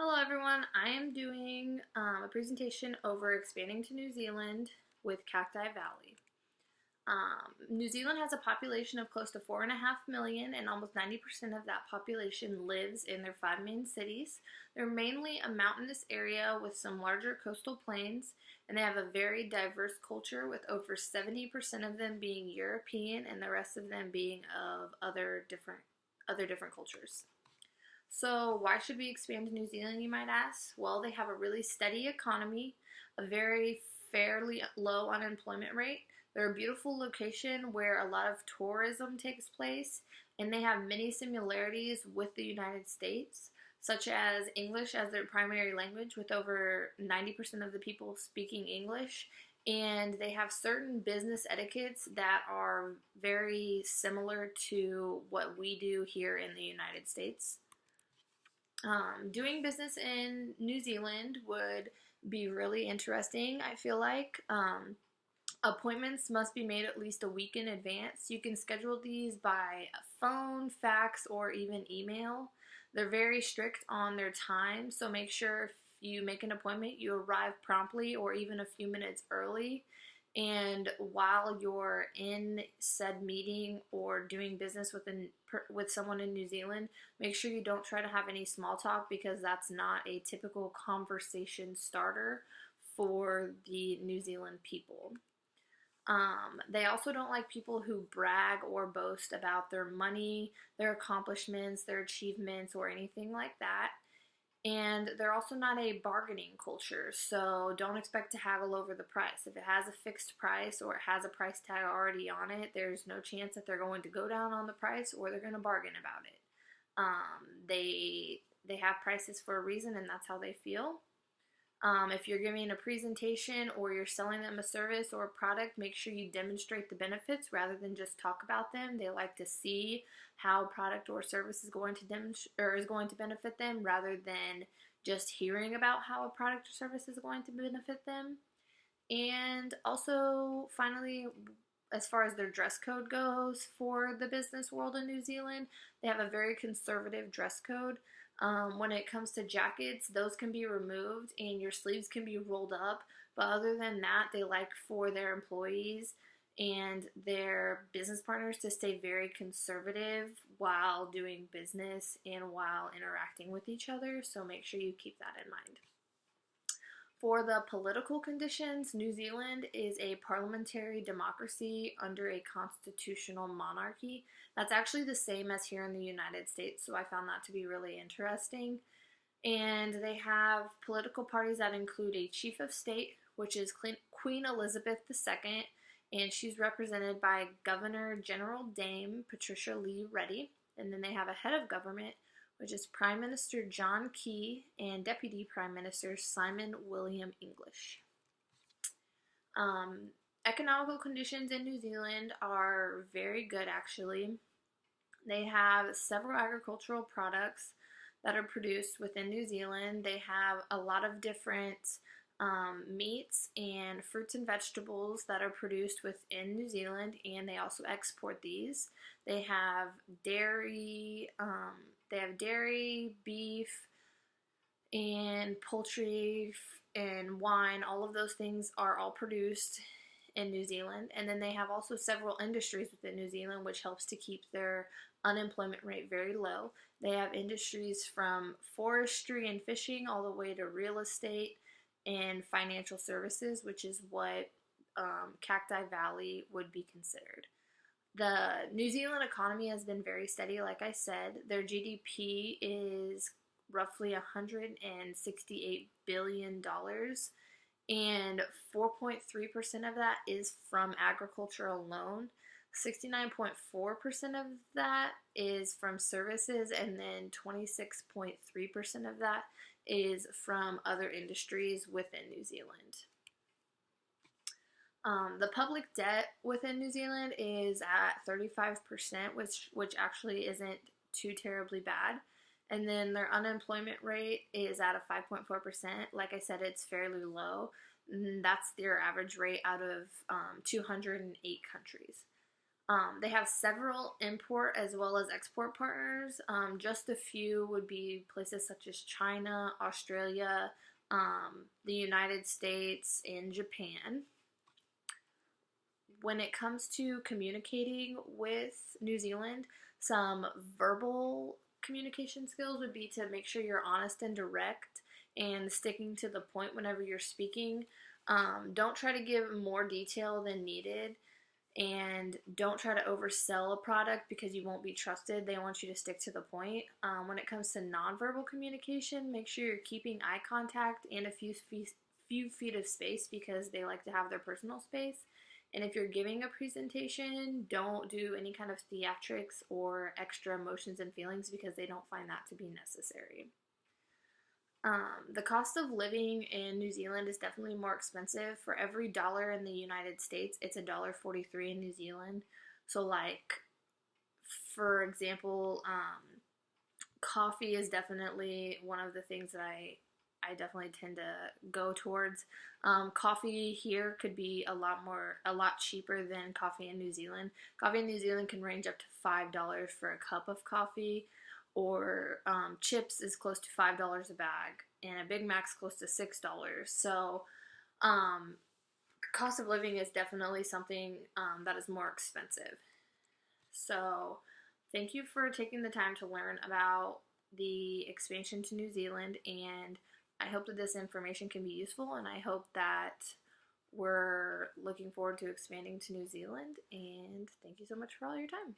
Hello everyone, I am doing a presentation over expanding to New Zealand with Cacti Valley. New Zealand has a population of close to 4.5 million, and almost 90% of that population lives in their five main cities. They're mainly a mountainous area with some larger coastal plains, and they have a very diverse culture with over 70% of them being European and the rest of them being of other different cultures. So, why should we expand to New Zealand, you might ask? Well, they have a really steady economy, a very fairly low unemployment rate. They're a beautiful location where a lot of tourism takes place, and they have many similarities with the United States, such as English as their primary language, with over 90% of the people speaking English. And they have certain business etiquettes that are very similar to what we do here in the United States. Doing business in New Zealand would be really interesting, I feel like. Appointments must be made at least a week in advance. You can schedule these by phone, fax, or even email. They're very strict on their time, so make sure if you make an appointment, you arrive promptly or even a few minutes early. And while you're in said meeting or doing business with someone in New Zealand, make sure you don't try to have any small talk because that's not a typical conversation starter for the New Zealand people. They also don't like people who brag or boast about their money, their accomplishments, their achievements, or anything like that. And they're also not a bargaining culture, so don't expect to haggle over the price. If it has a fixed price or it has a price tag already on it, there's no chance that they're going to go down on the price or they're going to bargain about it. They have prices for a reason, and that's how they feel. If you're giving a presentation or you're selling them a service or a product, make sure you demonstrate the benefits rather than just talk about them. They like to see how a product or service is going to benefit them rather than just hearing about how a product or service is going to benefit them. And also, finally, as far as their dress code goes for the business world in New Zealand, they have a very conservative dress code. When it comes to jackets, those can be removed and your sleeves can be rolled up. But other than that, they like for their employees and their business partners to stay very conservative while doing business and while interacting with each other. So make sure you keep that in mind. For the political conditions, New Zealand is a parliamentary democracy under a constitutional monarchy. That's actually the same as here in the United States, so I found that to be really interesting. And they have political parties that include a chief of state, which is Queen Elizabeth II, and she's represented by Governor General Dame Patricia Lee Reddy. And then they have a head of government, which is Prime Minister John Key and Deputy Prime Minister Simon William English. Economical conditions in New Zealand are very good, actually. They have several agricultural products that are produced within New Zealand. They have a lot of different meats and fruits and vegetables that are produced within New Zealand, and they also export these. They have dairy, beef, and poultry and wine. All of those things are all produced in New Zealand. And then they have also several industries within New Zealand, which helps to keep their unemployment rate very low. They have industries from forestry and fishing all the way to real estate and financial services, which is what Cacti Valley would be considered. The New Zealand economy has been very steady, like I said. Their GDP is roughly $168 billion, and 4.3% of that is from agriculture alone. 69.4% of that is from services, and then 26.3% of that is from other industries within New Zealand. The public debt within New Zealand is at 35%, which actually isn't too terribly bad. And then their unemployment rate is at a 5.4%. Like I said, it's fairly low. That's their average rate out of 208 countries. They have several import as well as export partners. Just a few would be places such as China, Australia, the United States, and Japan. When it comes to communicating with New Zealand, some verbal communication skills would be to make sure you're honest and direct and sticking to the point whenever you're speaking. Don't try to give more detail than needed, and don't try to oversell a product because you won't be trusted. They want you to stick to the point. When it comes to nonverbal communication, make sure you're keeping eye contact and a few feet of space because they like to have their personal space. And if you're giving a presentation, don't do any kind of theatrics or extra emotions and feelings because they don't find that to be necessary. The cost of living in New Zealand is definitely more expensive. For every dollar in the United States, it's $1.43 in New Zealand. So, like, for example, coffee is definitely one of the things that I definitely tend to go towards. Coffee here could be a lot cheaper than coffee in New Zealand. Coffee in New Zealand can range up to $5 for a cup of coffee, or chips is close to $5 a bag, and a Big Mac's close to $6. So, cost of living is definitely something that is more expensive. So, thank you for taking the time to learn about the expansion to New Zealand, and I hope that this information can be useful, and I hope that we're looking forward to expanding to New Zealand, and thank you so much for all your time.